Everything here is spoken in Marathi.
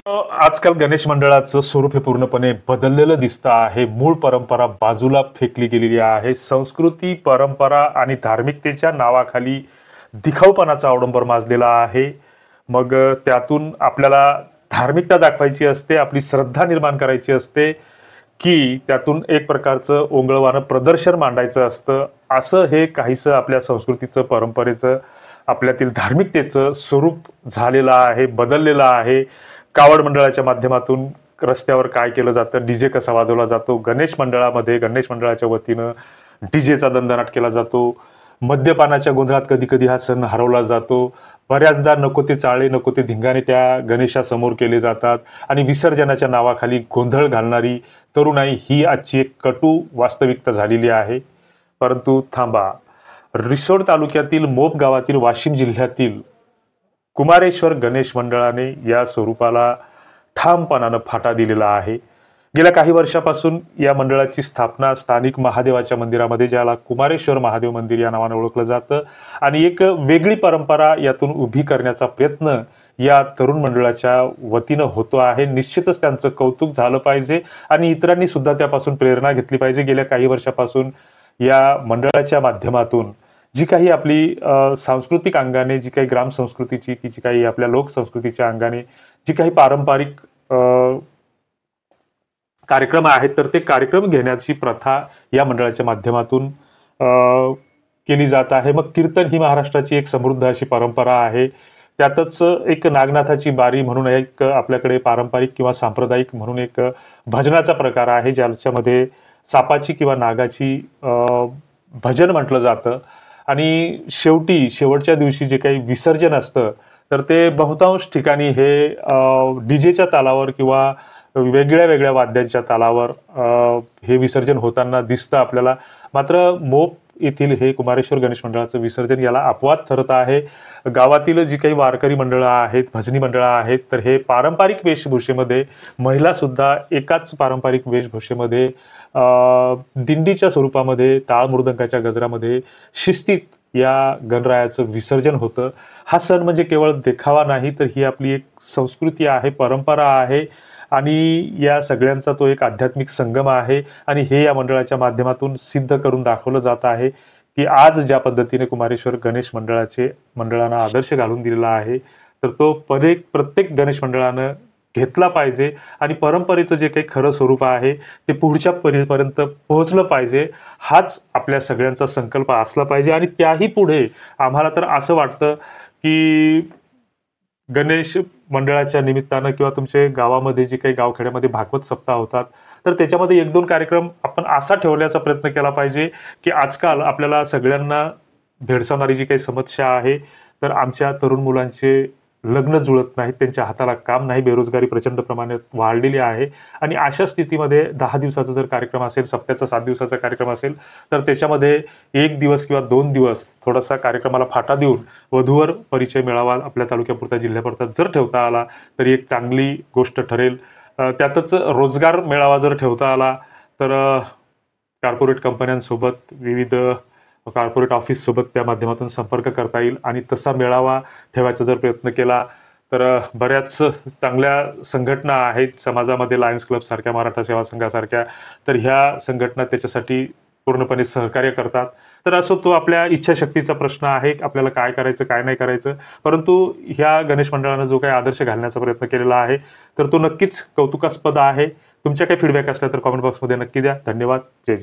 आजकाल गणेश मंडळाचं स्वरूप हे पूर्णपणे बदललेलं दिसतं आहे. मूळ परंपरा बाजूला फेकली गेलेली आहे. संस्कृती, परंपरा आणि धार्मिकतेच्या नावाखाली दिखाऊपणाचा अवडंबर माजलेला आहे. मग त्यातून आपल्याला धार्मिकता दाखवायची असते, आपली श्रद्धा निर्माण करायची असते, की त्यातून एक प्रकारचं ओंगळवाणं प्रदर्शन मांडायचं असतं. असं हे काहीसं आपल्या संस्कृतीचं, परंपरेचं, आपल्यातील धार्मिकतेचं स्वरूप झालेलं आहे, बदललेलं आहे. कावड मंडळाच्या माध्यमातून रस्त्यावर काय केलं जातं, डीजे कसा वाजवला जातो, गणेश मंडळामध्ये गणेश मंडळाच्या वतीनं डीजेचा दणदणाट केला जातो. मद्यपानाच्या गोंधळात कधी कधी हा सण हरवला जातो. बऱ्याचदा नको ते चाळे, नको ते धिंगाणे त्या गणेशासमोर केले जातात आणि विसर्जनाच्या नावाखाली गोंधळ घालणारी तरुणाई ही आजची एक कटू वास्तविकता झालेली आहे. परंतु थांबा, रिसोड तालुक्यातील मोप गावातील वाशिम जिल्ह्यातील कुमारेश्वर गणेश मंडळाने या स्वरूपाला ठामपणानं फाटा दिलेला आहे. गेल्या काही वर्षापासून या मंडळाची स्थापना स्थानिक महादेवाच्या मंदिरामध्ये, ज्याला कुमारेश्वर महादेव मंदिर या नावाने ओळखलं जातं, आणि एक वेगळी परंपरा यातून उभी करण्याचा प्रयत्न या तरुण मंडळाच्या वतीनं होतो आहे. निश्चितच त्यांचं कौतुक झालं पाहिजे आणि इतरांनी सुद्धा त्यापासून प्रेरणा घेतली पाहिजे. गेल्या काही वर्षापासून या मंडळाच्या माध्यमातून जी काही आपली सांस्कृतिक अंगाने, जी काही ग्राम संस्कृतीची, की जी काही आपल्या लोकसंस्कृतीच्या अंगाने जी काही पारंपरिक कार्यक्रम आहेत, तर ते कार्यक्रम घेण्याची प्रथा या मंडळाच्या माध्यमातून केली जात आहे. मग कीर्तन ही महाराष्ट्राची एक समृद्ध अशी परंपरा आहे. त्यातच एक नागनाथाची बारी म्हणून एक आपल्याकडे पारंपरिक किंवा सांप्रदायिक म्हणून एक भजनाचा प्रकार आहे, ज्याच्यामध्ये सापाची किंवा नागाची भजन म्हटलं जातं. आणि शेवटच्या दिवशी जे काही विसर्जन असतं, तर ते बहुतांश ठिकाणी हे डीजेच्या तालावर किंवा वेगळ्या वेगळ्या वाद्यांच्या तालावर हे विसर्जन होताना दिसतं आपल्याला. मात्र मोप येथील हे कुमारेश्वर गणेश मंडळाचं विसर्जन याला अपवाद ठरत आहे. गावातील जी काही वारकरी मंडळं आहेत, भजनी मंडळं आहेत, तर हे पारंपरिक वेशभूषेमध्ये, महिला सुद्धा एकाच पारंपरिक वेशभूषेमध्ये दिंडीच्या स्वरूपामध्ये टाळ मृदंगाच्या गजरामध्ये शिस्तीत या गणरायाचं विसर्जन होतं. हा सण म्हणजे केवळ देखावा नाही, तर ही आपली एक संस्कृती आहे, परंपरा आहे आणि या सगळ्यांचा तो एक आध्यात्मिक संगम आहे. आणि हे या मंडळाच्या माध्यमातून सिद्ध करून दाखवलं जात आहे की आज ज्या पद्धतीने कुमारेश्वर गणेश मंडळांना आदर्श घालून दिलेला आहे, तर तो प्रत्येक गणेश मंडळानं घेतला पाहिजे आणि परंपरेचं जे काही खरं स्वरूप आहे ते पुढच्या पिढीपर्यंत पोहोचलं पाहिजे. हाच आपल्या सगळ्यांचा संकल्प असला पाहिजे. आणि त्याही पुढे आम्हाला तर असं वाटतं की गणेश मंडळाच्या निमित्तानं किंवा तुमच्या गावामध्ये जे काही गावखेड्यामध्ये भागवत सप्ताह होतात, तर त्याच्यामध्ये 1-2 कार्यक्रम आपण असा ठेवण्याचा प्रयत्न केला पाहिजे की आजकाल आपल्याला सगळ्यांना भेडसावणारी जी काही समस्या आहे, तर आमच्या तरुण मुलांचे लग्न जुळत नाहीत, त्यांच्या हाताला काम नाही, बेरोजगारी प्रचंड प्रमाणात वाढलेली आहे. आणि अशा स्थितीमध्ये 10 दिवसाचा जर कार्यक्रम असेल, सप्त्याचा 7 दिवसाचा कार्यक्रम असेल, तर त्याच्यामध्ये 1 दिवस किंवा 2 दिवस थोडासा कार्यक्रमाला फाटा देऊन वधूवर परिचय मेळावा आपल्या तालुक्यापुरता, जिल्ह्यापुरता जर ठेवता आला तर एक चांगली गोष्ट ठरेल. त्यातच रोजगार मेळावा जर ठेवता आला तर कॉर्पोरेट कंपन्यांसोबत, विविध कॉर्पोरेट ऑफिससोबत त्या माध्यमातून संपर्क करता येईल. आणि तसा मेळावा ठेवायचा जर प्रयत्न केला तर बऱ्याच चांगल्या संघटना आहेत समाजामध्ये, लायन्स क्लब सारख्या, मराठा सेवा संघासारख्या, तर ह्या संघटना त्याच्यासाठी पूर्णपणे सहकार्य करतात. तर असो, तो आपल्या इच्छाशक्तीचा प्रश्न आहे, आपल्याला काय करायचं काय नाही करायचं. परंतु ह्या गणेश मंडळानं जो काही आदर्श घालण्याचा प्रयत्न केलेला आहे, तर तो नक्कीच कौतुकास्पद आहे. तुमच्या काही फीडबॅक असल्या तर कॉमेंट बॉक्समध्ये नक्की द्या. धन्यवाद. जय